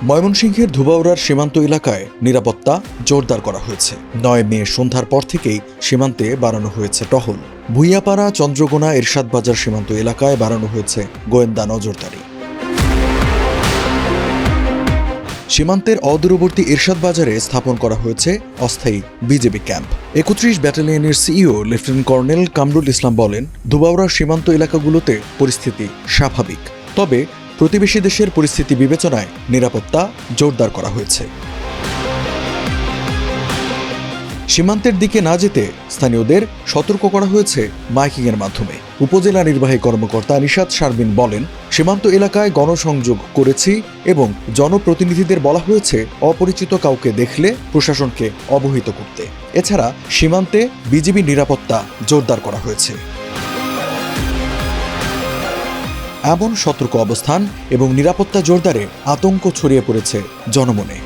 ময়মনসিংহের ধুবাউড়ার সীমান্ত এলাকায় নিরাপত্তা জোরদার করা হয়েছে। 9 মে সন্ধ্যার পর থেকেই সীমান্তে বাড়ানো হয়েছে টহল। ভুইয়াপাড়া, চন্দ্রগোনা, এরশাদ বাজার সীমান্ত এলাকায় বাড়ানো হয়েছে গোয়েন্দা নজরদারি। সীমান্তের অদূরবর্তী এরশাদ বাজারে স্থাপন করা হয়েছে অস্থায়ী বিজিবি ক্যাম্প। 31 ব্যাটালিয়নের CEO lieutenant colonel Kamrul Islam বলেন, ধুবাউড়ার সীমান্ত এলাকাগুলোতে পরিস্থিতি স্বাভাবিক, তবে প্রতিবেশী দেশের পরিস্থিতি বিবেচনায় নিরাপত্তা জোরদার করা হয়েছে। সীমান্তের দিকে না যেতে স্থানীয়দের সতর্ক করা হয়েছে মাইকিংয়ের মাধ্যমে। উপজেলা নির্বাহী কর্মকর্তা নিশাত শারমিন বলেন, সীমান্ত এলাকায় গণসংযোগ করেছি এবং জনপ্রতিনিধিদের বলা হয়েছে অপরিচিত কাউকে দেখলে প্রশাসনকে অবহিত করতে। এছাড়া সীমান্তে বিজিবি নিরাপত্তা জোরদার করা হয়েছে। এমন সতর্ক অবস্থান এবং নিরাপত্তা জোরদারে আতঙ্ক ছড়িয়ে পড়েছে জনমনে।